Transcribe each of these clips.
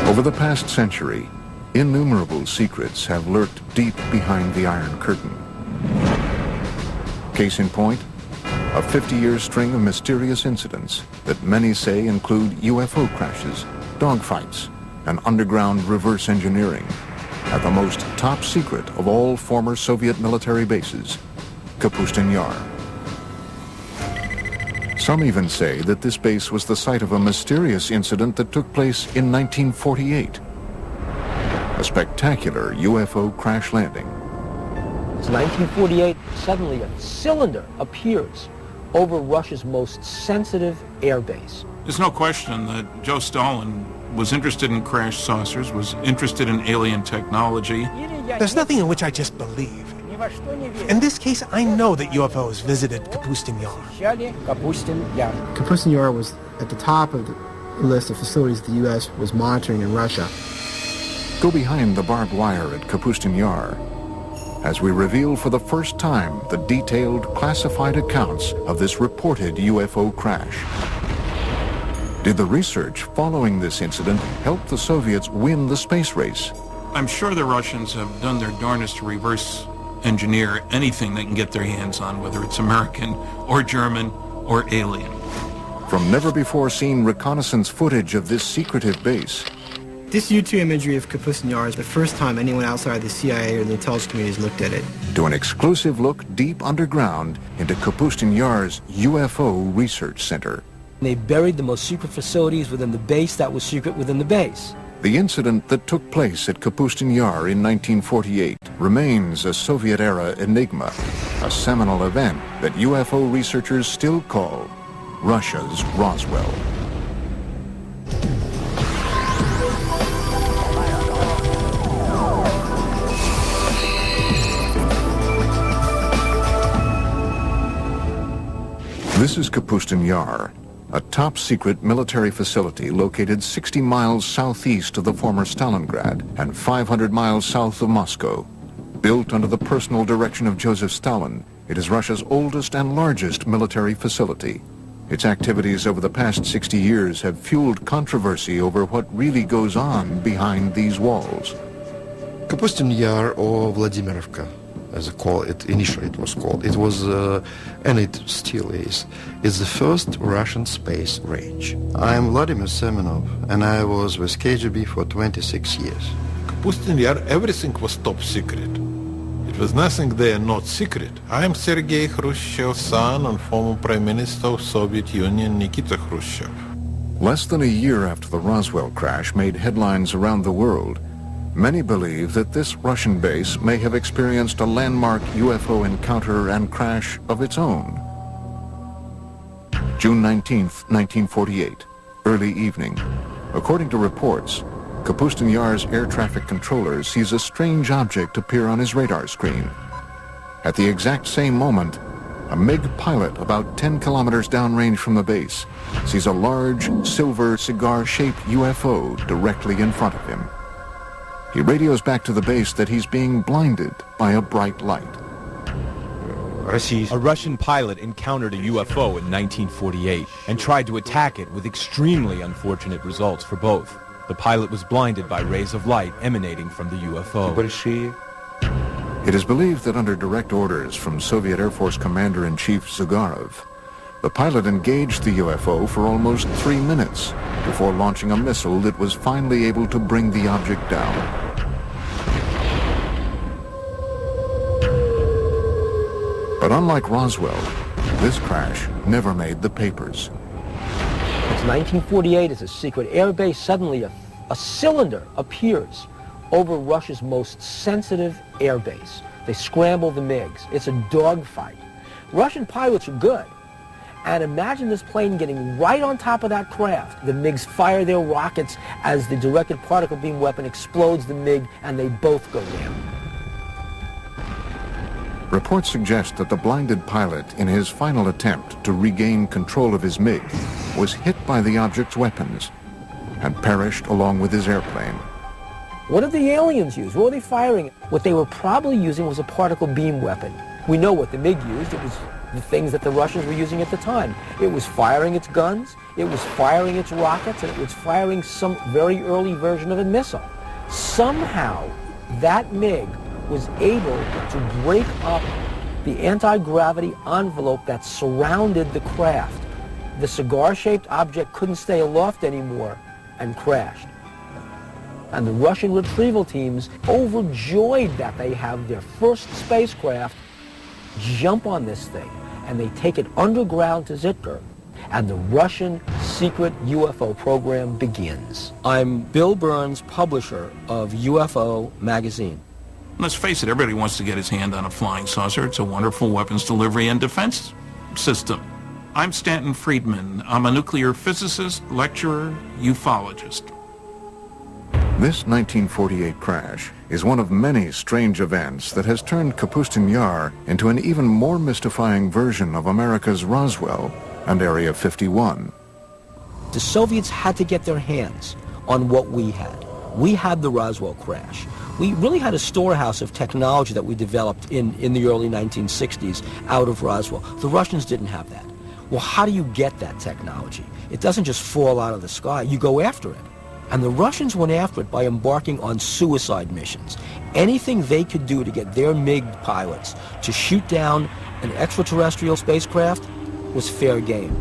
Over the past century, innumerable secrets have lurked deep behind the Iron Curtain. Case in point, a 50-year string of mysterious incidents that many say include UFO crashes, dogfights, and underground reverse engineering at the most top secret of all former Soviet military bases, Kapustin Yar. Some even say that this base was the site of a mysterious incident that took place in 1948. A spectacular UFO crash landing. It's 1948, suddenly a cylinder appears over Russia's most sensitive airbase. There's no question that Joe Stalin was interested in crash saucers, was interested in alien technology. There's nothing in which I just believe. In this case, I know that UFOs visited Kapustin Yar. Kapustin Yar was at the top of the list of facilities the U.S. was monitoring in Russia. Go behind the barbed wire at Kapustin Yar as we reveal for the first time the detailed classified accounts of this reported UFO crash. Did the research following this incident help the Soviets win the space race? I'm sure the Russians have done their darnest to reverse engineer anything they can get their hands on, whether it's American or German or alien. From never-before-seen reconnaissance footage of this secretive base. This YouTube imagery of Kapustin Yar is the first time anyone outside the CIA or the intelligence community has looked at it. To an exclusive look deep underground into Kapustin Yar's UFO Research Center. They buried the most secret facilities within the base that was secret within the base. The incident that took place at Kapustin Yar in 1948 remains a Soviet-era enigma, a seminal event that UFO researchers still call Russia's Roswell. This is Kapustin Yar, a top-secret military facility located 60 miles southeast of the former Stalingrad and 500 miles south of Moscow. Built under the personal direction of Joseph Stalin, it is Russia's oldest and largest military facility. Its activities over the past 60 years have fueled controversy over what really goes on behind these walls. Kapustin Yar, or Vladimirovka, as initially it was called. It was, and it still is the first Russian space range. I am Vladimir Semenov, and I was with KGB for 26 years. Kapustin Yar, everything was top secret. It was nothing there not secret. I am Sergei Khrushchev's son and former Prime Minister of Soviet Union, Nikita Khrushchev. Less than a year after the Roswell crash made headlines around the world, many believe that this Russian base may have experienced a landmark UFO encounter and crash of its own. June 19, 1948, early evening. According to reports, Kapustin Yar's air traffic controller sees a strange object appear on his radar screen. At the exact same moment, a MiG pilot about 10 kilometers downrange from the base sees a large silver cigar-shaped UFO directly in front of him. He radios back to the base that he's being blinded by a bright light. A Russian pilot encountered a UFO in 1948 and tried to attack it with extremely unfortunate results for both. The pilot was blinded by rays of light emanating from the UFO. It is believed that under direct orders from Soviet Air Force Commander-in-Chief Zagarov, the pilot engaged the UFO for almost 3 minutes before launching a missile that was finally able to bring the object down. But unlike Roswell, this crash never made the papers. It's 1948, it's a secret airbase. Suddenly a cylinder appears over Russia's most sensitive airbase. They scramble the MiGs. It's a dogfight. Russian pilots are good. And imagine this plane getting right on top of that craft. The MiGs fire their rockets as the directed particle beam weapon explodes the MiG, and they both go down. Reports suggest that the blinded pilot, in his final attempt to regain control of his MiG, was hit by the object's weapons and perished along with his airplane. What did the aliens use? What were they firing? What they were probably using was a particle beam weapon. We know what the MiG used. It was the things that the Russians were using at the time. It was firing its guns, it was firing its rockets, and it was firing some very early version of a missile. Somehow, that MiG was able to break up the anti-gravity envelope that surrounded the craft. The cigar-shaped object couldn't stay aloft anymore and crashed. And the Russian retrieval teams, overjoyed that they have their first spacecraft, jump on this thing, and they take it underground to Zitkar, and the Russian secret UFO program begins. I'm Bill Burns, publisher of UFO magazine. Let's face it, everybody wants to get his hand on a flying saucer. It's a wonderful weapons delivery and defense system. I'm Stanton Friedman. I'm a nuclear physicist, lecturer, ufologist. This 1948 crash is one of many strange events that has turned Kapustin Yar into an even more mystifying version of America's Roswell and Area 51. The Soviets had to get their hands on what we had. We had the Roswell crash. We really had a storehouse of technology that we developed in the early 1960s out of Roswell. The Russians didn't have that. Well, how do you get that technology? It doesn't just fall out of the sky. You go after it. And the Russians went after it by embarking on suicide missions. Anything they could do to get their MiG pilots to shoot down an extraterrestrial spacecraft was fair game.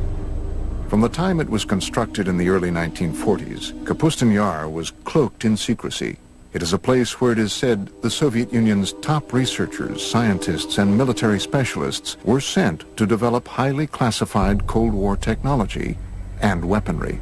From the time it was constructed in the early 1940s, Kapustin Yar was cloaked in secrecy. It is a place where it is said the Soviet Union's top researchers, scientists, and military specialists were sent to develop highly classified Cold War technology and weaponry.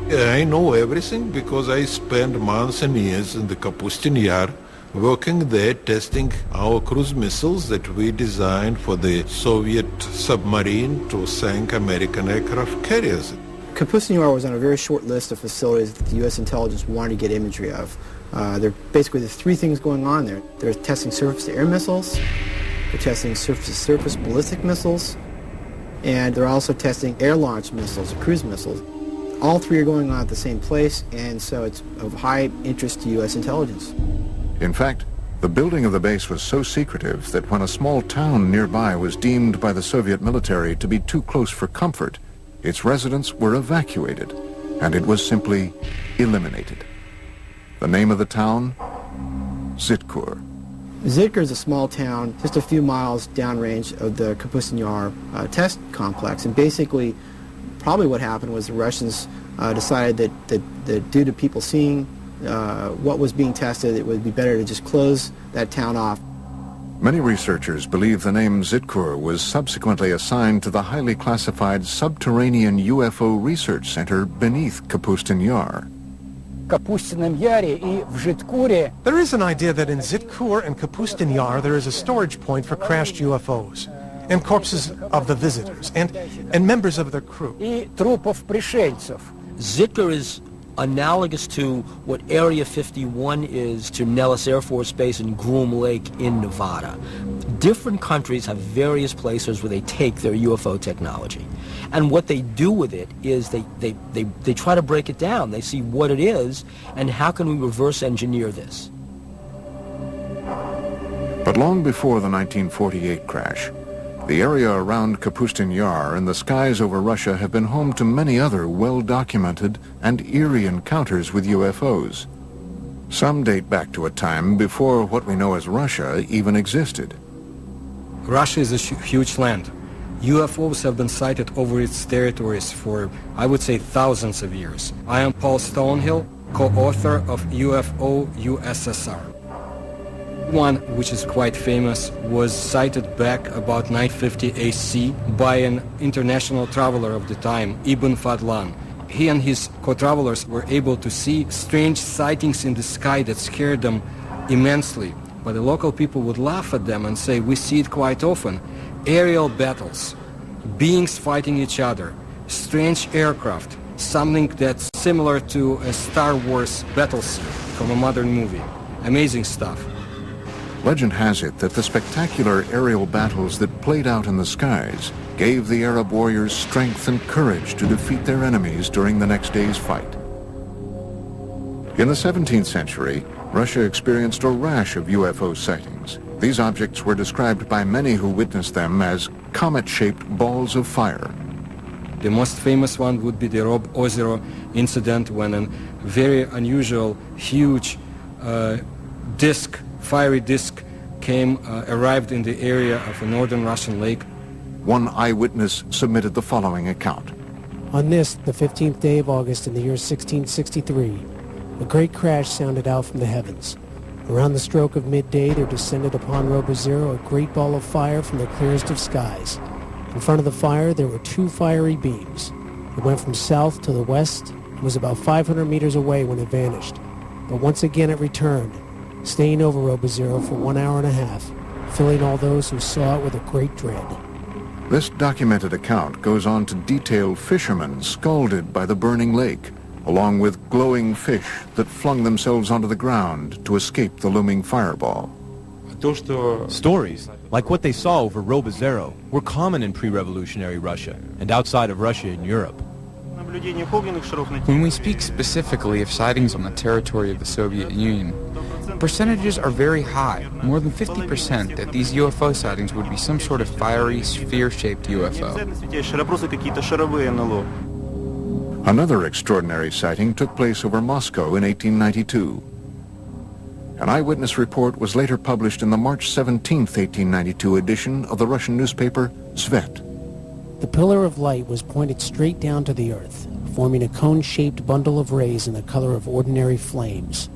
I know everything because I spent months and years in the Kapustin Yar working there testing our cruise missiles that we designed for the Soviet submarine to sink American aircraft carriers. Kapustin Yar was on a very short list of facilities that the U.S. intelligence wanted to get imagery of. There basically there's three things going on there. They're testing surface-to-air missiles, they're testing surface-to-surface ballistic missiles, and they're also testing air-launched missiles, cruise missiles. All three are going on at the same place, and so it's of high interest to U.S. intelligence. In fact, the building of the base was so secretive that when a small town nearby was deemed by the Soviet military to be too close for comfort, its residents were evacuated, and it was simply eliminated. The name of the town? Zitkar. Zitkar is a small town just a few miles downrange of the Kapustin Yar test complex, and basically probably what happened was the Russians decided that due to people seeing what was being tested, it would be better to just close that town off. Many researchers believe the name Zitkar was subsequently assigned to the highly classified subterranean UFO research center beneath Kapustin Yar. There is an idea that in Zitkar and Kapustin Yar there is a storage point for crashed UFOs and corpses of the visitors and members of their crew. Zitkar is analogous to what Area 51 is to Nellis Air Force Base and Groom Lake in Nevada. Different countries have various places where they take their UFO technology. And what they do with it is they try to break it down. They see what it is and how can we reverse engineer this. But long before the 1948 crash, the area around Kapustin Yar and the skies over Russia have been home to many other well-documented and eerie encounters with UFOs. Some date back to a time before what we know as Russia even existed. Russia is a huge land. UFOs have been sighted over its territories for, I would say, thousands of years. I am Paul Stonehill, co-author of UFO USSR. One, which is quite famous, was sighted back about 950 AC by an international traveler of the time, Ibn Fadlan. He and his co-travelers were able to see strange sightings in the sky that scared them immensely. But the local people would laugh at them and say, we see it quite often. Aerial battles, beings fighting each other, strange aircraft, something that's similar to a Star Wars battle scene from a modern movie. Amazing stuff. Legend has it that the spectacular aerial battles that played out in the skies gave the Arab warriors strength and courage to defeat their enemies during the next day's fight. In the 17th century, Russia experienced a rash of UFO sightings, These objects were described by many who witnessed them as comet-shaped balls of fire. The most famous one would be the Rob Ozero incident, when a very unusual, huge fiery disk arrived in the area of a northern Russian lake. One eyewitness submitted the following account. On this, the 15th day of August in the year 1663, a great crash sounded out from the heavens. Around the stroke of midday, there descended upon Rob Ozero a great ball of fire from the clearest of skies. In front of the fire, there were two fiery beams. It went from south to the west and was about 500 meters away when it vanished. But once again it returned, staying over Rob Ozero for 1 hour and a half, filling all those who saw it with a great dread. This documented account goes on to detail fishermen scalded by the burning lake, along with glowing fish that flung themselves onto the ground to escape the looming fireball. Stories, like what they saw over Rob Ozero, were common in pre-revolutionary Russia and outside of Russia and Europe. When we speak specifically of sightings on the territory of the Soviet Union, percentages are very high, more than 50%, that these UFO sightings would be some sort of fiery, sphere-shaped UFO. Another extraordinary sighting took place over Moscow in 1892. An eyewitness report was later published in the March 17, 1892 edition of the Russian newspaper Svet. The pillar of light was pointed straight down to the earth, forming a cone-shaped bundle of rays in the color of ordinary flames.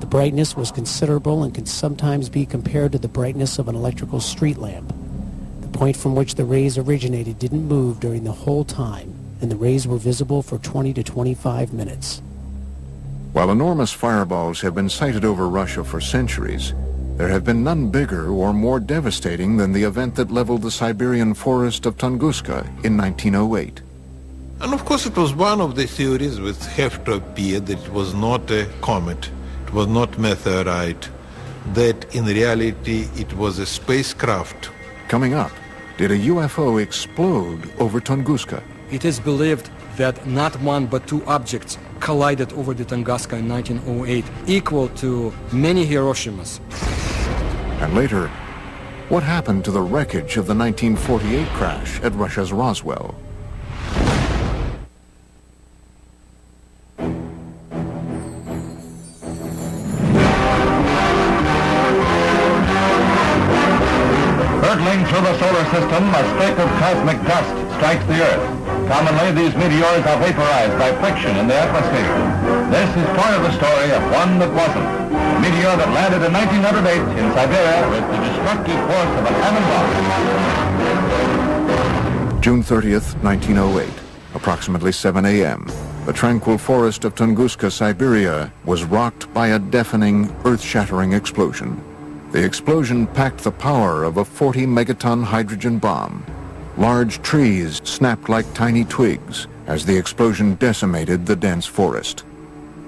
The brightness was considerable and can sometimes be compared to the brightness of an electrical street lamp. The point from which the rays originated didn't move during the whole time, and the rays were visible for 20 to 25 minutes. While enormous fireballs have been sighted over Russia for centuries, there have been none bigger or more devastating than the event that leveled the Siberian forest of Tunguska in 1908. And of course it was one of the theories which have to appear that it was not a comet, it was not meteorite, that in reality it was a spacecraft. Coming up, did a UFO explode over Tunguska? It is believed that not one but two objects collided over the Tunguska in 1908, equal to many Hiroshimas. And later, what happened to the wreckage of the 1948 crash at Russia's Roswell? Hurtling through the solar system, a streak of cosmic dust strikes the Earth. Commonly, these meteors are vaporized by friction in the atmosphere. This is part of the story of one that wasn't. A meteor that landed in 1908 in Siberia with the destructive force of a cannonball. June 30th, 1908, approximately 7 a.m. The tranquil forest of Tunguska, Siberia, was rocked by a deafening, earth-shattering explosion. The explosion packed the power of a 40-megaton hydrogen bomb. Large trees snapped like tiny twigs as the explosion decimated the dense forest.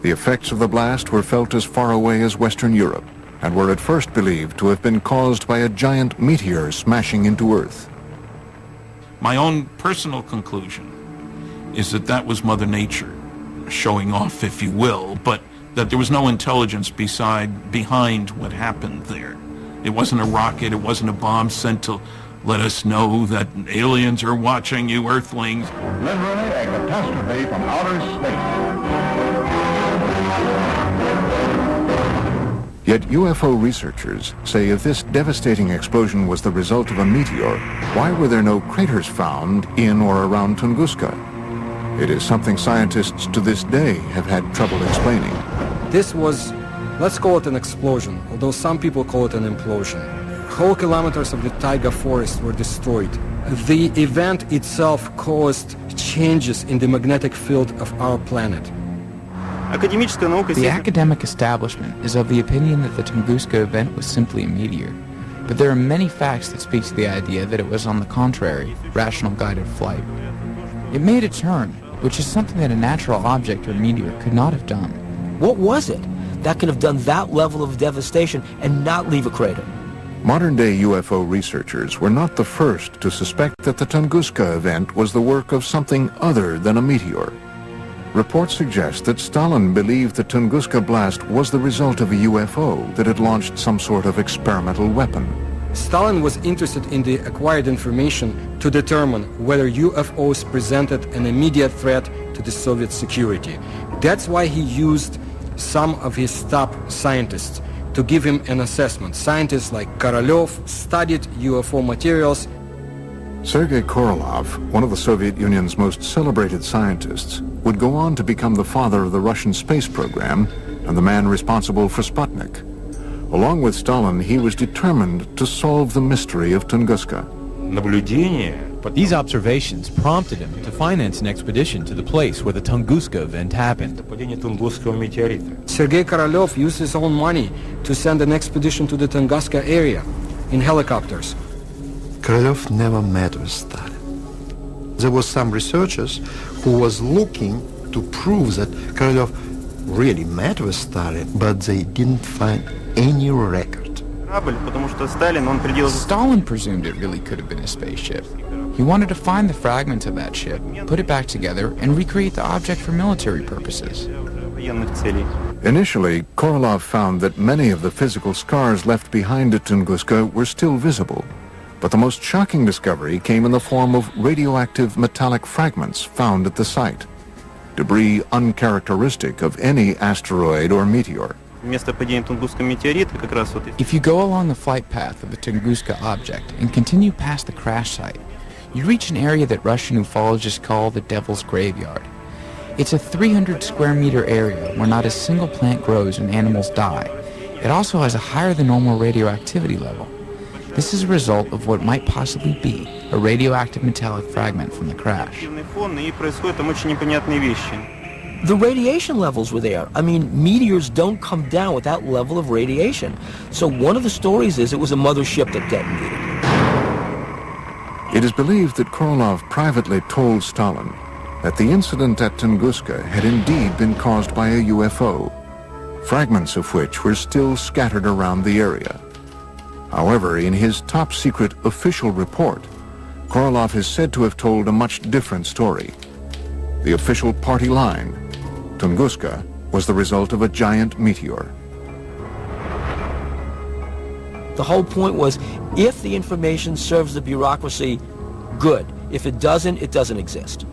The effects of the blast were felt as far away as Western Europe and were at first believed to have been caused by a giant meteor smashing into Earth. My own personal conclusion is that that was Mother Nature showing off, if you will, but that there was no intelligence behind what happened there. It wasn't a rocket, it wasn't a bomb sent to let us know that aliens are watching you, Earthlings. Literally a catastrophe from outer space. Yet UFO researchers say if this devastating explosion was the result of a meteor, why were there no craters found in or around Tunguska? It is something scientists to this day have had trouble explaining. This was, let's call it an explosion, although some people call it an implosion. Whole kilometers of the taiga forest were destroyed. The event itself caused changes in the magnetic field of our planet. The academic establishment is of the opinion that the Tunguska event was simply a meteor, but there are many facts that speak to the idea that it was, on the contrary, rational guided flight. It made a turn, which is something that a natural object or meteor could not have done. What was it that could have done that level of devastation and not leave a crater? Modern-day UFO researchers were not the first to suspect that the Tunguska event was the work of something other than a meteor. Reports suggest that Stalin believed the Tunguska blast was the result of a UFO that had launched some sort of experimental weapon. Stalin was interested in the acquired information to determine whether UFOs presented an immediate threat to the Soviet security. That's why he used some of his top scientists to give him an assessment. Scientists like Korolev studied UFO materials. Sergei Korolev, one of the Soviet Union's most celebrated scientists, would go on to become the father of the Russian space program and the man responsible for Sputnik. Along with Stalin, he was determined to solve the mystery of Tunguska. These observations prompted him to finance an expedition to the place where the Tunguska event happened. Sergei Korolev used his own money to send an expedition to the Tunguska area in helicopters. Korolev never met with Stalin. There was some researchers who was looking to prove that Korolev really met with Stalin, but they didn't find any record. Stalin presumed it really could have been a spaceship. He wanted to find the fragments of that ship, put it back together, and recreate the object for military purposes. Initially, Korolev found that many of the physical scars left behind at Tunguska were still visible. But the most shocking discovery came in the form of radioactive metallic fragments found at the site. Debris uncharacteristic of any asteroid or meteor. If you go along the flight path of the Tunguska object and continue past the crash site, you reach an area that Russian ufologists call the Devil's Graveyard. It's a 300 square meter area where not a single plant grows and animals die. It also has a higher than normal radioactivity level. This is a result of what might possibly be a radioactive metallic fragment from the crash. The radiation levels were there. I mean, meteors don't come down with that level of radiation. So one of the stories is it was a mothership that detonated. It is believed that Korolev privately told Stalin that the incident at Tunguska had indeed been caused by a UFO, fragments of which were still scattered around the area. However, in his top-secret official report, Korolev is said to have told a much different story. The official party line, Tunguska, was the result of a giant meteor. The whole point was, if the information serves the bureaucracy, good. If it doesn't exist.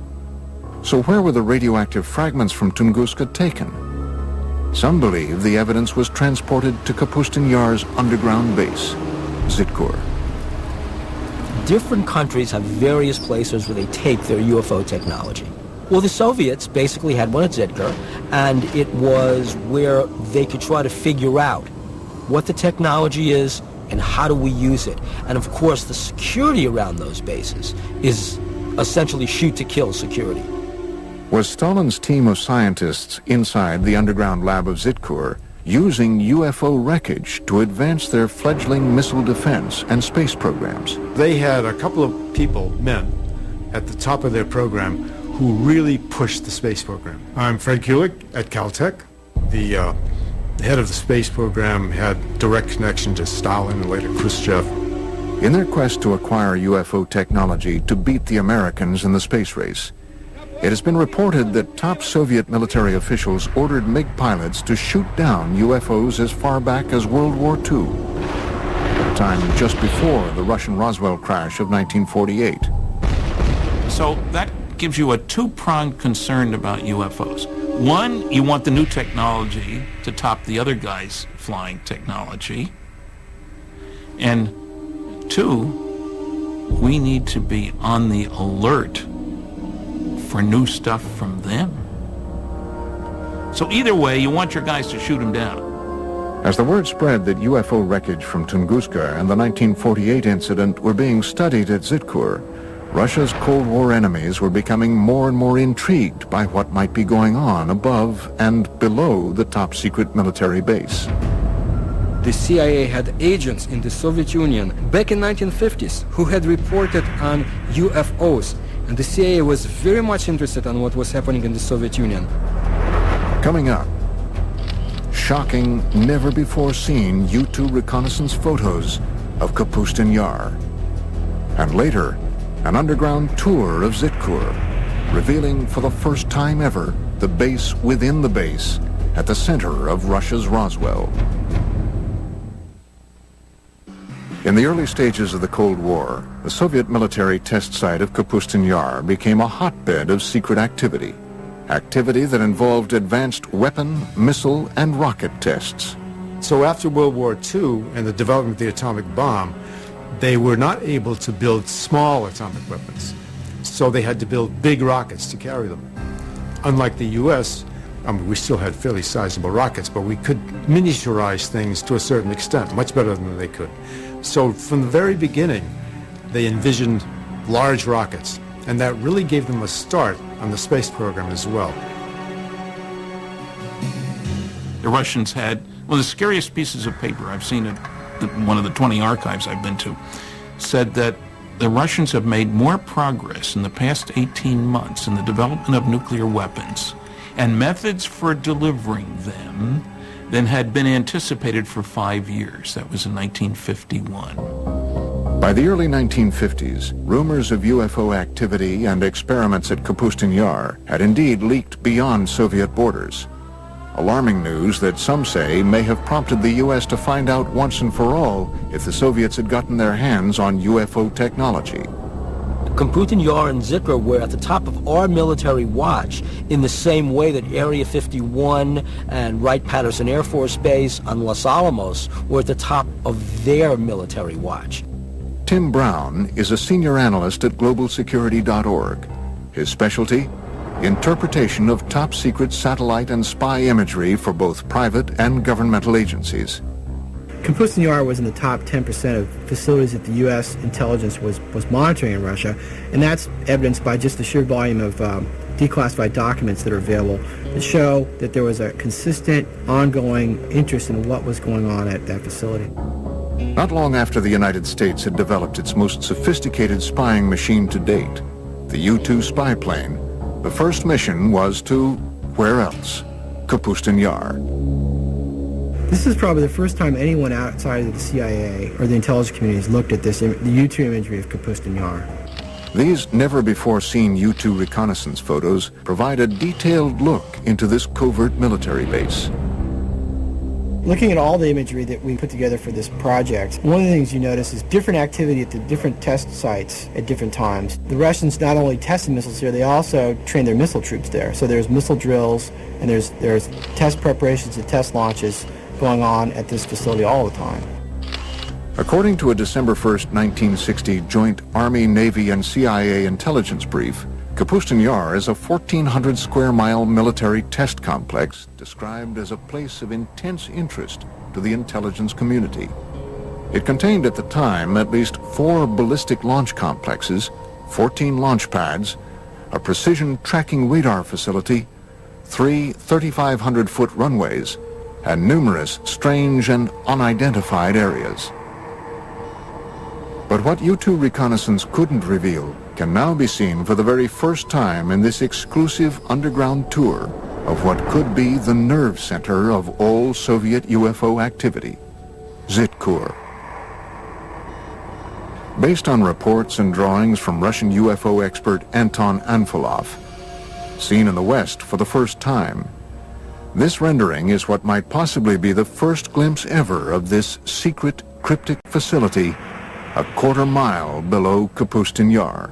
So where were the radioactive fragments from Tunguska taken? Some believe the evidence was transported to Kapustin Yar's underground base, Zitkur. Different countries have various places where they take their UFO technology. Well, the Soviets basically had one at Zitkur, and it was where they could try to figure out what the technology is and how do we use it. And of course, the security around those bases is essentially shoot-to-kill security. Was Stalin's team of scientists inside the underground lab of Zitkur using UFO wreckage to advance their fledgling missile defense and space programs? They had a couple of people, men, at the top of their program who really pushed the space program. I'm Fred Kulik at Caltech. The head of the space program had direct connection to Stalin and later Khrushchev. In their quest to acquire UFO technology to beat the Americans in the space race, it has been reported that top Soviet military officials ordered MiG pilots to shoot down UFOs as far back as World War II, a time just before the Russian Roswell crash of 1948. So that gives you a two-pronged concern about UFOs. One, you want the new technology to top the other guy's flying technology. And two, we need to be on the alert for new stuff from them. So either way, you want your guys to shoot them down. As the word spread that UFO wreckage from Tunguska and the 1948 incident were being studied at Zitkur, Russia's Cold War enemies were becoming more and more intrigued by what might be going on above and below the top-secret military base. The CIA had agents in the Soviet Union back in 1950s who had reported on UFOs, and the CIA was very much interested in what was happening in the Soviet Union. Coming up, shocking, never-before-seen U-2 reconnaissance photos of Kapustin Yar. And later, an underground tour of Zitkur, revealing for the first time ever the base within the base at the center of Russia's Roswell. In the early stages of the Cold War, the Soviet military test site of Kapustin Yar became a hotbed of secret activity. Activity that involved advanced weapon, missile, and rocket tests. So after World War II and the development of the atomic bomb, they were not able to build small atomic weapons. So they had to build big rockets to carry them. Unlike the U.S., we still had fairly sizable rockets, but we could miniaturize things to a certain extent, much better than they could. So from the very beginning, they envisioned large rockets, and that really gave them a start on the space program as well. The Russians had one of the scariest pieces of paper I've seen at one of the 20 archives I've been to, said that the Russians have made more progress in the past 18 months in the development of nuclear weapons and methods for delivering them than had been anticipated for 5 years. That was in 1951. By the early 1950s, rumors of UFO activity and experiments at Kapustin Yar had indeed leaked beyond Soviet borders. Alarming news that some say may have prompted the U.S. to find out once and for all if the Soviets had gotten their hands on UFO technology. Kapustin Yar and Zikr were at the top of our military watch in the same way that Area 51 and Wright-Patterson Air Force Base on Los Alamos were at the top of their military watch. Tim Brown is a senior analyst at globalsecurity.org. His specialty? Interpretation of top-secret satellite and spy imagery for both private and governmental agencies. Kapustin Yar was in the top 10% of facilities that the U.S. intelligence was monitoring in Russia, and that's evidenced by just the sheer volume of declassified documents that are available that show that there was a consistent, ongoing interest in what was going on at that facility. Not long after the United States had developed its most sophisticated spying machine to date, the U-2 spy plane, the first mission was to, where else? Kapustin Yar. This is probably the first time anyone outside of the CIA or the intelligence community has looked at this, the U-2 imagery of Kapustin Yar. These never-before-seen U-2 reconnaissance photos provide a detailed look into this covert military base. Looking at all the imagery that we put together for this project, one of the things you notice is different activity at the different test sites at different times. The Russians not only tested missiles here, they also trained their missile troops there. So there's missile drills and there's test preparations and test launches going on at this facility all the time. According to a December 1st, 1960 joint Army, Navy, and CIA intelligence brief, Kapustin Yar is a 1,400 square mile military test complex described as a place of intense interest to the intelligence community. It contained at the time at least 4 ballistic launch complexes, 14 launch pads, a precision tracking radar facility, 3 3,500-foot runways, and numerous strange and unidentified areas. But what U-2 reconnaissance couldn't reveal can now be seen for the very first time in this exclusive underground tour of what could be the nerve center of all Soviet UFO activity, Zitkur. Based on reports and drawings from Russian UFO expert Anton Anfilov, seen in the West for the first time, this rendering is what might possibly be the first glimpse ever of this secret cryptic facility a quarter-mile below Kapustin Yar.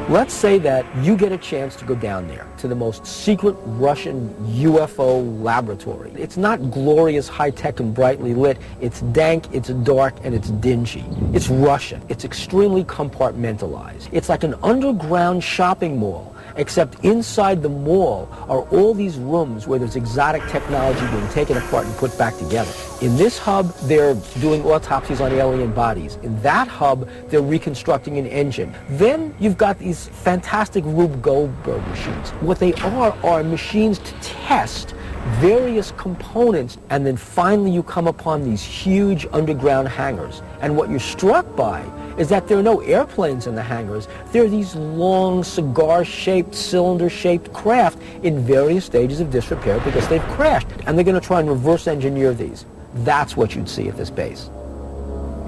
Let's say that you get a chance to go down there to the most secret Russian UFO laboratory. It's not glorious, high-tech, and brightly lit. It's dank, it's dark, and it's dingy. It's Russian. It's extremely compartmentalized. It's like an underground shopping mall, except inside the mall are all these rooms where there's exotic technology being taken apart and put back together. In this hub, they're doing autopsies on alien bodies. In that hub, they're reconstructing an engine. Then you've got these fantastic Rube Goldberg machines. What they are machines to test various components, and then finally you come upon these huge underground hangars. And what you're struck by is that there are no airplanes in the hangars. There are these long, cigar-shaped, cylinder-shaped craft in various stages of disrepair because they've crashed. And they're going to try and reverse engineer these. That's what you'd see at this base.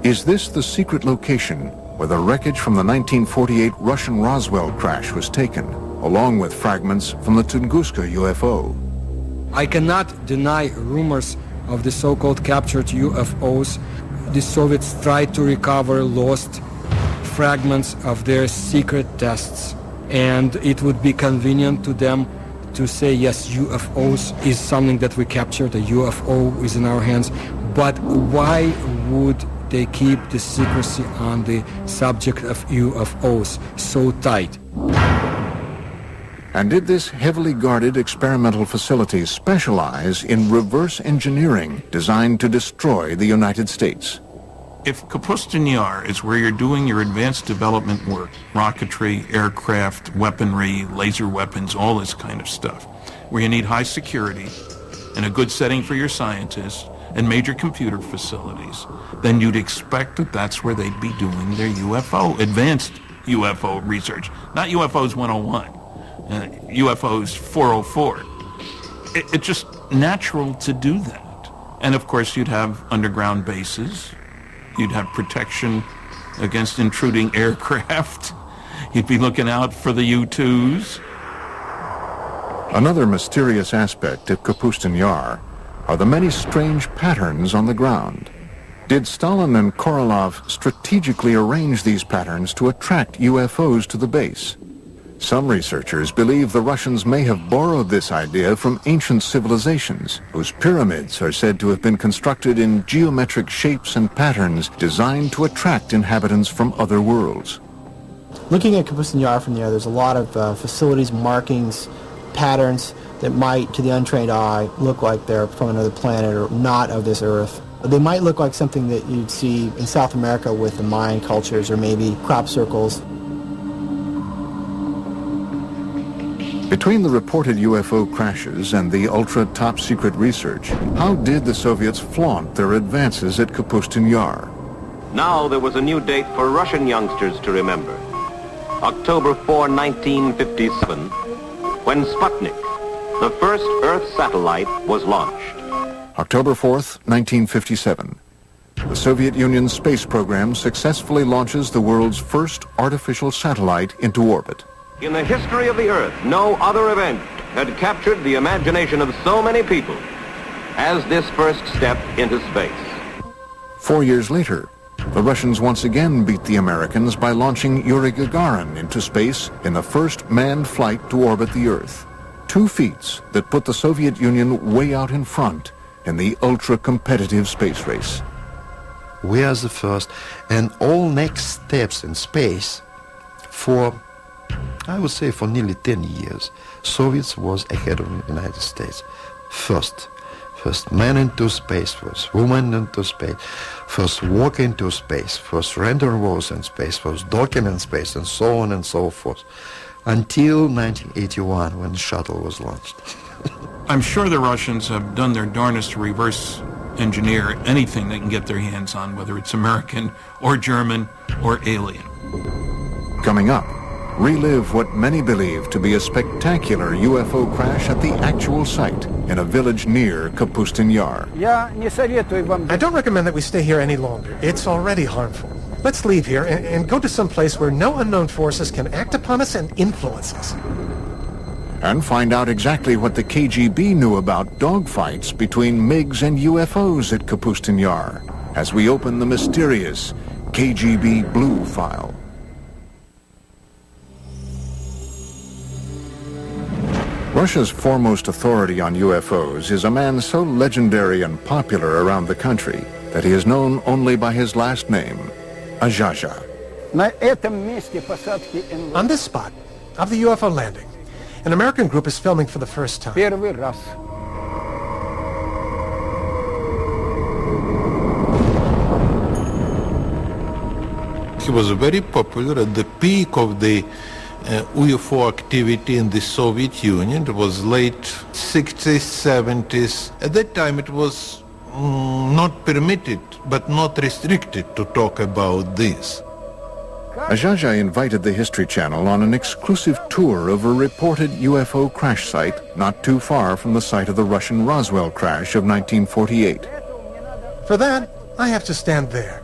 Is this the secret location where the wreckage from the 1948 Russian Roswell crash was taken, along with fragments from the Tunguska UFO. I cannot deny rumors of the so-called captured UFOs. The Soviets tried to recover lost fragments of their secret tests, and it would be convenient to them to say, yes, UFOs is something that we captured, a UFO is in our hands, but why would they keep the secrecy on the subject of UFOs so tight? And did this heavily guarded experimental facility specialize in reverse engineering designed to destroy the United States? If Kapustin Yar is where you're doing your advanced development work, rocketry, aircraft, weaponry, laser weapons, all this kind of stuff, where you need high security and a good setting for your scientists and major computer facilities, then you'd expect that that's where they'd be doing their UFO, advanced UFO research, not UFOs 101. UFOs 404. It's just natural to do that. And of course you'd have underground bases, you'd have protection against intruding aircraft, you'd be looking out for the U-2s. Another mysterious aspect of Kapustin Yar are the many strange patterns on the ground. Did Stalin and Korolev strategically arrange these patterns to attract UFOs to the base? Some researchers believe the Russians may have borrowed this idea from ancient civilizations, whose pyramids are said to have been constructed in geometric shapes and patterns designed to attract inhabitants from other worlds. Looking at Kapustin Yar from there, there's a lot of facilities, markings, patterns that might, to the untrained eye, look like they're from another planet or not of this Earth. They might look like something that you'd see in South America with the Mayan cultures, or maybe crop circles. Between the reported UFO crashes and the ultra-top-secret research, how did the Soviets flaunt their advances at Kapustin Yar? Now there was a new date for Russian youngsters to remember. October 4, 1957, when Sputnik, the first Earth satellite, was launched. October 4th, 1957. The Soviet Union's space program successfully launches the world's first artificial satellite into orbit. In the history of the Earth, no other event had captured the imagination of so many people as this first step into space. 4 years later, the Russians once again beat the Americans by launching Yuri Gagarin into space in the first manned flight to orbit the Earth. 2 feats that put the Soviet Union way out in front in the ultra-competitive space race. We are the first, and all next steps in space for, I would say, for nearly 10 years, Soviets was ahead of the United States. First man into space, first woman into space, first walk into space, first rendezvous in space, first docking in space, and so on and so forth, until 1981 when the shuttle was launched. I'm sure the Russians have done their darnest to reverse engineer anything they can get their hands on, whether it's American or German or alien. Coming up, relive what many believe to be a spectacular UFO crash at the actual site in a village near Kapustin Yar. I don't recommend that we stay here any longer. It's already harmful. Let's leave here and go to some place where no unknown forces can act upon us and influence us. And find out exactly what the KGB knew about dogfights between MiGs and UFOs at Kapustin Yar as we open the mysterious KGB Blue File. Russia's foremost authority on UFOs is a man so legendary and popular around the country that he is known only by his last name, Azhaja. On this spot of the UFO landing, an American group is filming for the first time. He was very popular at the peak of the UFO activity in the Soviet Union. It was late 60s, 70s. At that time it was not permitted, but not restricted to talk about this. Azhaja invited the History Channel on an exclusive tour of a reported UFO crash site not too far from the site of the Russian Roswell crash of 1948. For that, I have to stand there,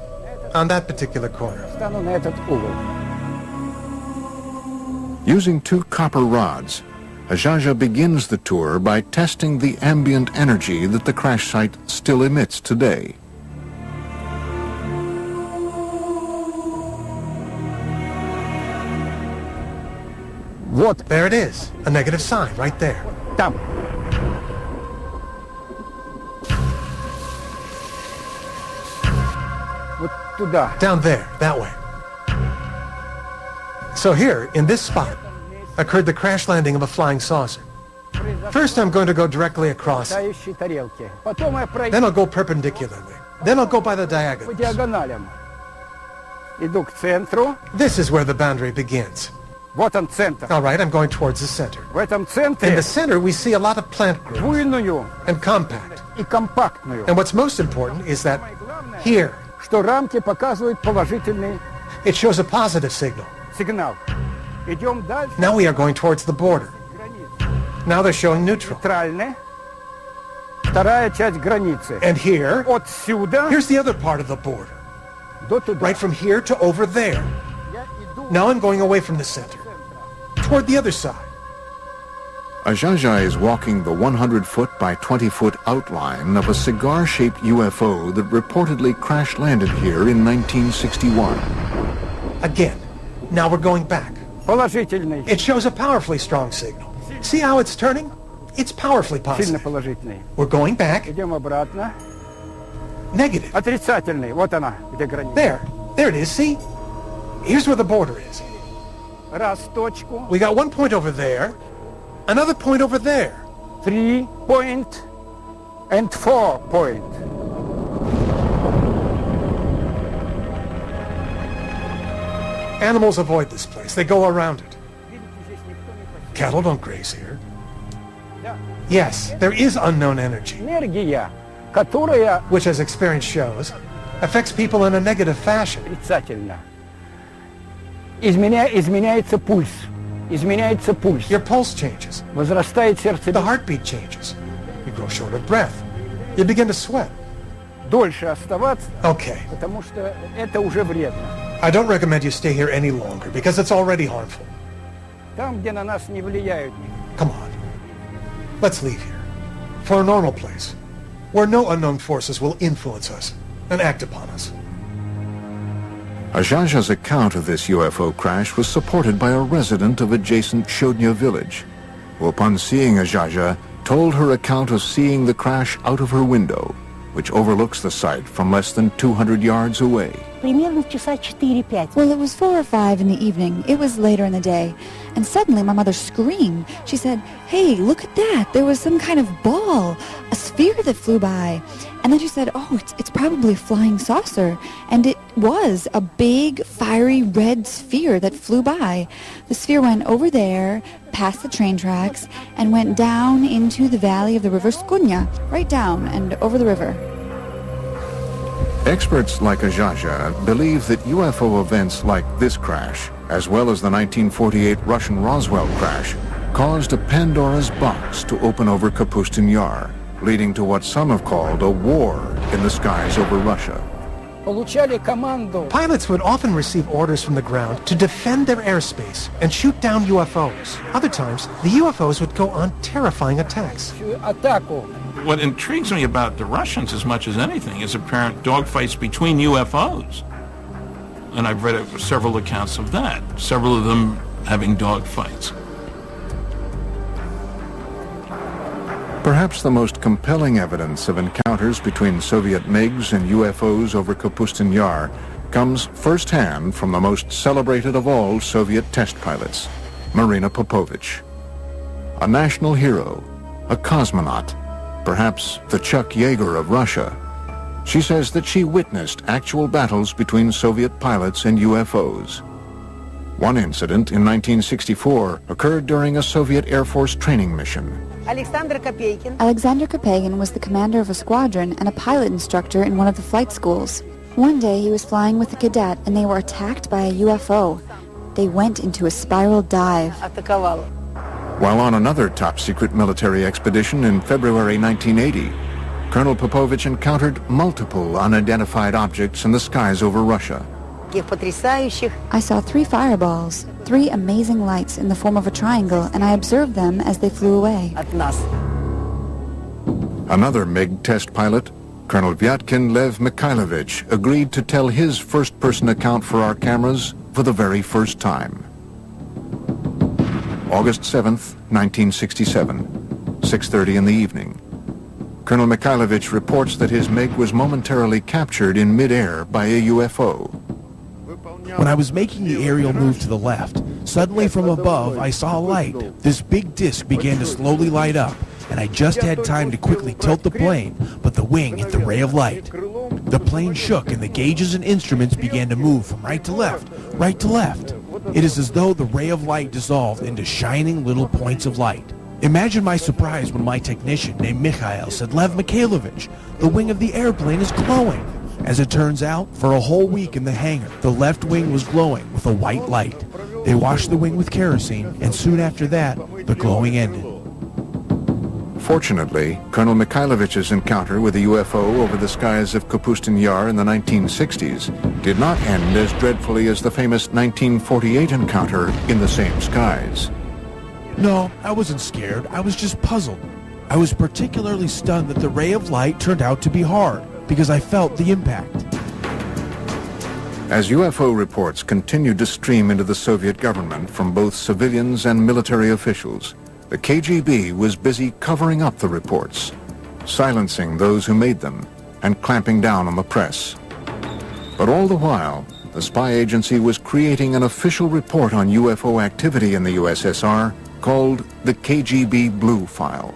on that particular corner. Using 2 copper rods, Ajaja begins the tour by testing the ambient energy that the crash site still emits today. There it is, a negative sign right there. Там. Вот туда. Down there, that way. So here, in this spot, occurred the crash landing of a flying saucer. First I'm going to go directly across. Летающие тарелки. Потом я пройду Then I'll go perpendicularly. Then I'll go by the по diagonals. диагоналям. Иду к центру. This is where the boundary begins. Вот он центр. All right, I'm going towards the center. В этом In центре the center, we see a lot of plant growth буйную and compact. и компактную. And what's most important is that here, Что рамки показывают положительный it shows a positive signal. сигнал. Идем дальше. Now we are going towards the border. Now they're showing neutral. Нейтральный. Вторая часть границы. And here, Отсюда here's the other part of the border. до туда. Right from here to over there. Я иду Now I'm going away from the center, toward the other side. Ajaja is walking the 100-foot by 20-foot outline of a cigar-shaped UFO that reportedly crash-landed here in 1961. Again, now we're going back. положительный. It shows a powerfully strong signal. See how it's turning? It's powerfully Сильно positive. положительный. We're going back. Идем обратно. Negative. Отрицательный. Вот она, где граница. There it is, see? Here's where the border is. Раз точку. We got one point over there, another point over there. 3 point and 4 point. Animals avoid this place. They go around it. Cattle don't graze here. Yes, there is unknown energy, Энергия, которая which, as experience shows, affects people in a negative fashion. отрицательна. Изменяется пульс. Изменяется пульс. Your pulse changes. Возрастает The сердцебиение. heartbeat changes. You grow short of breath. You begin to sweat. Дольше оставаться, Okay, потому что это уже вредно. I don't recommend you stay here any longer because it's already harmful. Там, где на нас не влияют. Come on. Let's leave here. For a normal place, where no unknown forces will influence us and act upon us. Ajaja's account of this UFO crash was supported by a resident of adjacent Shodnya village, who upon seeing Ajaja told her account of seeing the crash out of her window, which overlooks the site from less than 200 yards away. Примерно в часа 4-5. Well, it was 4 or 5 in the evening. It was later in the day. And suddenly my mother screamed. She said, "Hey, look at that. There was some kind of ball, a sphere that flew by." And then she said, "Oh, it's probably a flying saucer." And it was a big, fiery red sphere that flew by. The sphere went over there, past the train tracks, and went down into the valley of the river Skunya, right down and over the river. Experts like Ajaja believe that UFO events like this crash, as well as the 1948 Russian Roswell crash, caused a Pandora's box to open over Kapustin Yar, leading to what some have called a war in the skies over Russia. Получали команду. Pilots would often receive orders from the ground to defend their airspace and shoot down UFOs. Other times, the UFOs would go on terrifying attacks. Атаку. What intrigues me about the Russians as much as anything is apparent dogfights between UFOs. And I've read several accounts of that, several of them having dogfights. Perhaps the most compelling evidence of encounters between Soviet MiGs and UFOs over Kapustin Yar comes firsthand from the most celebrated of all Soviet test pilots, Marina Popovich. A national hero, a cosmonaut, perhaps the Chuck Yeager of Russia. She says that she witnessed actual battles between Soviet pilots and UFOs. One incident in 1964 occurred during a Soviet Air Force training mission. Alexander Kapagin was the commander of a squadron and a pilot instructor in one of the flight schools. One day he was flying with a cadet and they were attacked by a UFO. They went into a spiral dive. While on another top-secret military expedition in February 1980, Colonel Popovich encountered multiple unidentified objects in the skies over Russia. I saw 3 fireballs, 3 amazing lights in the form of a triangle, and I observed them as they flew away. Another MiG test pilot, Colonel Vyatkin Lev Mikhailovich, agreed to tell his first-person account for our cameras for the very first time. August 7th, 1967, 6:30 in the evening. Colonel Mikhailovich reports that his MiG was momentarily captured in midair by a UFO. When I was making the aerial move to the left, suddenly from above I saw a light. This big disc began to slowly light up, and I just had time to quickly tilt the plane, but the wing hit the ray of light. The plane shook and the gauges and instruments began to move from right to left, right to left. It is as though the ray of light dissolved into shining little points of light. Imagine my surprise when my technician named Mikhail said, "Lev Mikhailovich, the wing of the airplane is glowing." As it turns out, for a whole week in the hangar, the left wing was glowing with a white light. They washed the wing with kerosene, and soon after that, the glowing ended. Fortunately, Colonel Mikhailovich's encounter with a UFO over the skies of Kapustin Yar in the 1960s did not end as dreadfully as the famous 1948 encounter in the same skies. No, I wasn't scared. I was just puzzled. I was particularly stunned that the ray of light turned out to be hard, because I felt the impact. As UFO reports continued to stream into the Soviet government from both civilians and military officials, the KGB was busy covering up the reports, silencing those who made them, and clamping down on the press. But all the while, the spy agency was creating an official report on UFO activity in the USSR called the KGB Blue File.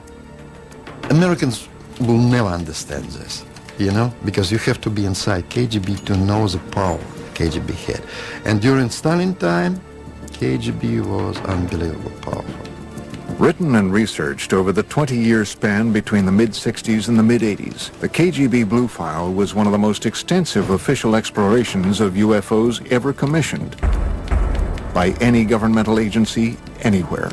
Americans will never understand this, you know, because you have to be inside KGB to know the power KGB had. And during Stalin time, KGB was unbelievably powerful. Written and researched over the 20-year span between the mid-60s and the mid-80s, the KGB Blue File was one of the most extensive official explorations of UFOs ever commissioned by any governmental agency anywhere.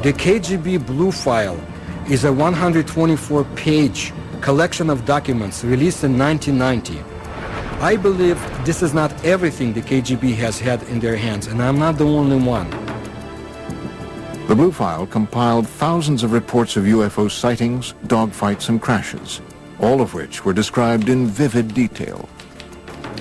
The KGB Blue File is a 124-page collection of documents released in 1990. I believe this is not everything the KGB has had in their hands, and I'm not the only one. The Blue File compiled thousands of reports of UFO sightings, dogfights, and crashes, all of which were described in vivid detail.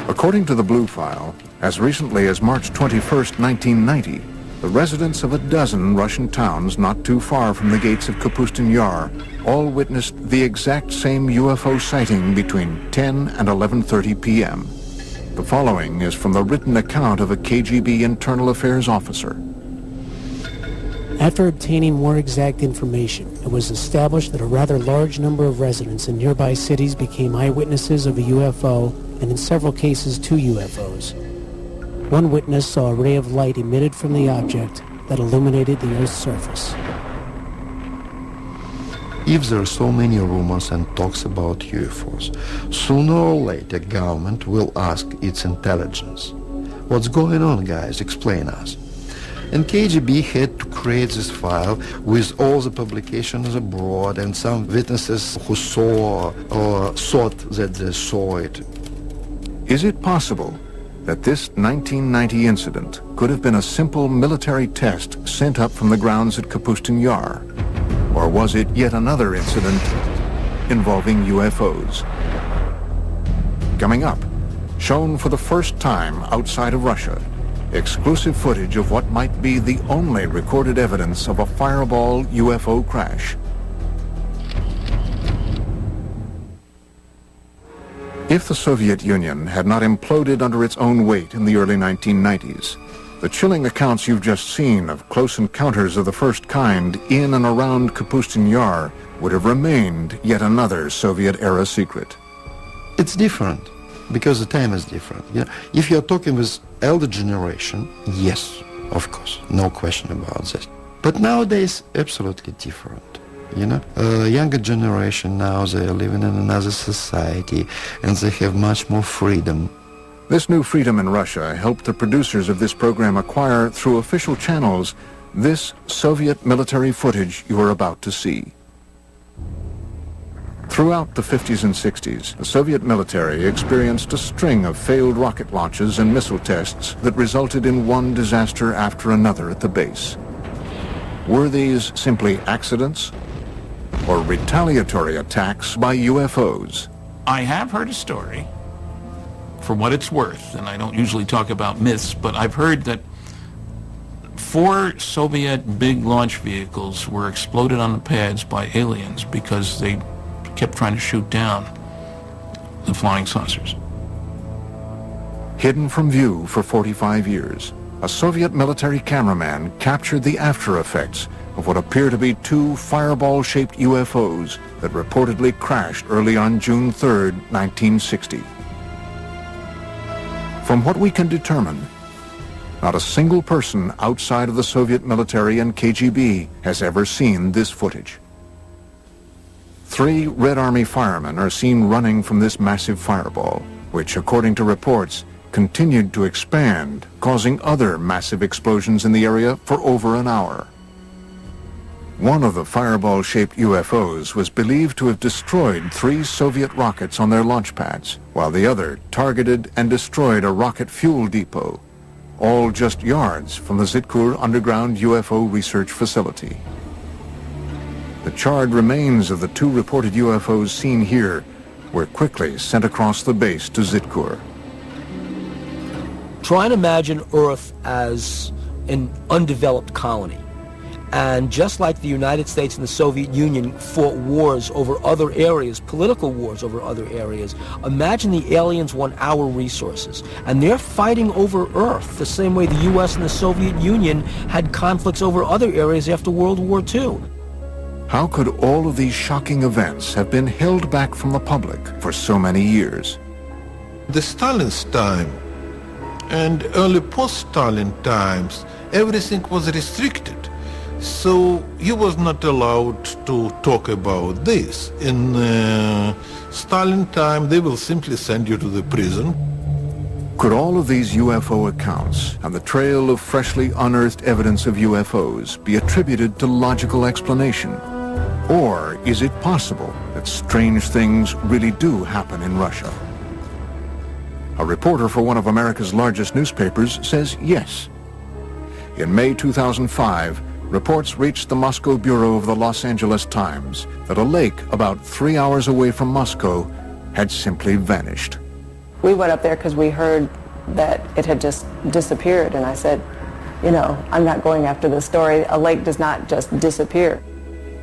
According to the Blue File, as recently as March 21st, 1990, the residents of a dozen Russian towns not too far from the gates of Kapustin Yar all witnessed the exact same UFO sighting between 10 and 11:30 p.m. The following is from the written account of a KGB internal affairs officer. After obtaining more exact information, it was established that a rather large number of residents in nearby cities became eyewitnesses of a UFO, and in several cases, 2 UFOs. One witness saw a ray of light emitted from the object that illuminated the Earth's surface. If there are so many rumors and talks about UFOs, sooner or later government will ask its intelligence. What's going on, guys? Explain us. And KGB had to create this file with all the publications abroad and some witnesses who saw or thought that they saw it. Is it possible that this 1990 incident could have been a simple military test sent up from the grounds at Kapustin Yar? Or was it yet another incident involving UFOs? Coming up, shown for the first time outside of Russia, exclusive footage of what might be the only recorded evidence of a fireball UFO crash. If the Soviet Union had not imploded under its own weight in the early 1990s, the chilling accounts you've just seen of close encounters of the first kind in and around Kapustin Yar would have remained yet another Soviet-era secret. It's different because the time is different. You know, if you're talking with elder generation, yes, of course, no question about this. But nowadays, absolutely different. You know, younger generation now, they are living in another society and they have much more freedom. This new freedom in Russia helped the producers of this program acquire, through official channels, this Soviet military footage you are about to see. Throughout the 50s and 60s, the Soviet military experienced a string of failed rocket launches and missile tests that resulted in one disaster after another at the base. Were these simply accidents or retaliatory attacks by UFOs? I have heard a story, for what it's worth, and I don't usually talk about myths, but I've heard that 4 Soviet big launch vehicles were exploded on the pads by aliens because they kept trying to shoot down the flying saucers. Hidden from view for 45 years, a Soviet military cameraman captured the after effects of what appear to be 2 fireball-shaped UFOs that reportedly crashed early on June 3, 1960. From what we can determine, not a single person outside of the Soviet military and KGB has ever seen this footage. 3 Red Army firemen are seen running from this massive fireball, which, according to reports, continued to expand, causing other massive explosions in the area for over an hour. One of the fireball-shaped UFOs was believed to have destroyed 3 Soviet rockets on their launch pads, while the other targeted and destroyed a rocket fuel depot, all just yards from the Zitkur underground UFO research facility. The charred remains of the 2 reported UFOs seen here were quickly sent across the base to Zitkur. Try and imagine Earth as an undeveloped colony. And just like the United States and the Soviet Union fought wars over other areas, political wars over other areas, imagine the aliens want our resources. And they're fighting over Earth the same way the U.S. and the Soviet Union had conflicts over other areas after World War II. How could all of these shocking events have been held back from the public for so many years? The Stalin's time and early post-Stalin times, everything was restricted. So he was not allowed to talk about this. In Stalin time, they will simply send you to the prison. Could all of these UFO accounts and the trail of freshly unearthed evidence of UFOs be attributed to logical explanation? Or is it possible that strange things really do happen in Russia? A reporter for one of America's largest newspapers says yes. In May 2005, reports reached the Moscow bureau of the Los Angeles Times that a lake about 3 hours away from Moscow had simply vanished. We went up there because we heard that it had just disappeared, and I said, you know, I'm not going after this story. A lake does not just disappear.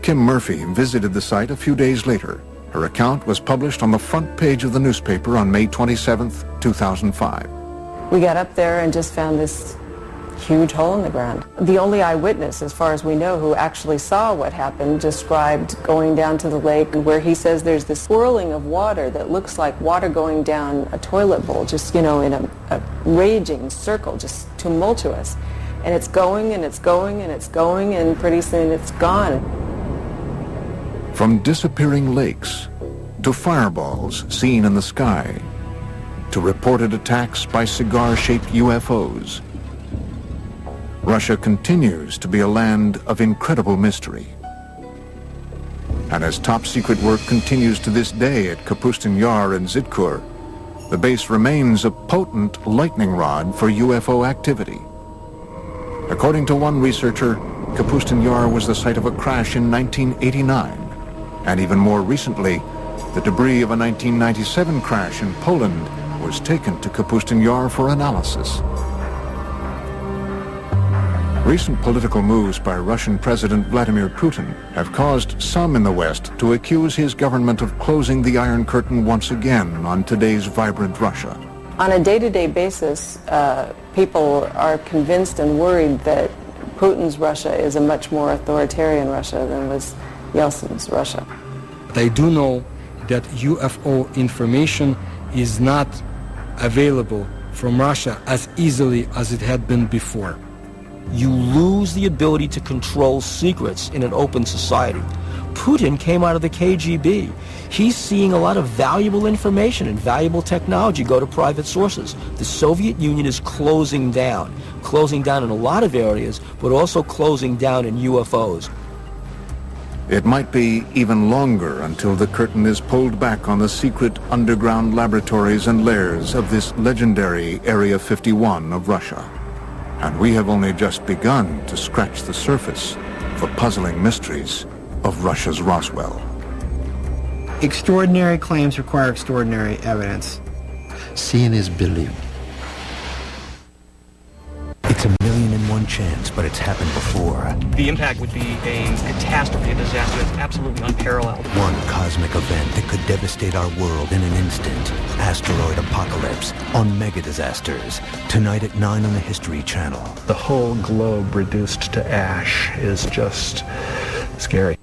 Kim Murphy visited the site a few days later. Her account was published on the front page of the newspaper on May 27, 2005. We got up there and just found this huge hole in the ground. The only eyewitness, as far as we know, who actually saw what happened, described going down to the lake where he says there's this swirling of water that looks like water going down a toilet bowl, just, you know, in a raging circle, just tumultuous. And it's going and it's going and it's going, and pretty soon it's gone. From disappearing lakes to fireballs seen in the sky to reported attacks by cigar-shaped UFOs, Russia continues to be a land of incredible mystery. And as top-secret work continues to this day at Kapustin Yar and Zitkur, the base remains a potent lightning rod for UFO activity. According to one researcher, Kapustin Yar was the site of a crash in 1989, and even more recently, the debris of a 1997 crash in Poland was taken to Kapustin Yar for analysis. Recent political moves by Russian President Vladimir Putin have caused some in the West to accuse his government of closing the Iron Curtain once again on today's vibrant Russia. On a day-to-day basis, people are convinced and worried that Putin's Russia is a much more authoritarian Russia than was Yeltsin's Russia. They do know that UFO information is not available from Russia as easily as it had been before. You lose the ability to control secrets in an open society. Putin came out of the KGB. He's seeing a lot of valuable information and valuable technology go to private sources. The Soviet Union is closing down in a lot of areas, but also closing down in UFOs. It might be even longer until the curtain is pulled back on the secret underground laboratories and lairs of this legendary Area 51 of Russia. And we have only just begun to scratch the surface of the puzzling mysteries of Russia's Roswell. Extraordinary claims require extraordinary evidence. Seeing is believing. It's 1,000,001 chance, but it's happened before. The impact would be a catastrophe, a disaster that's absolutely unparalleled. One cosmic event that could devastate our world in an instant. Asteroid apocalypse on mega disasters. Tonight at 9 on the History Channel. The whole globe reduced to ash is just scary.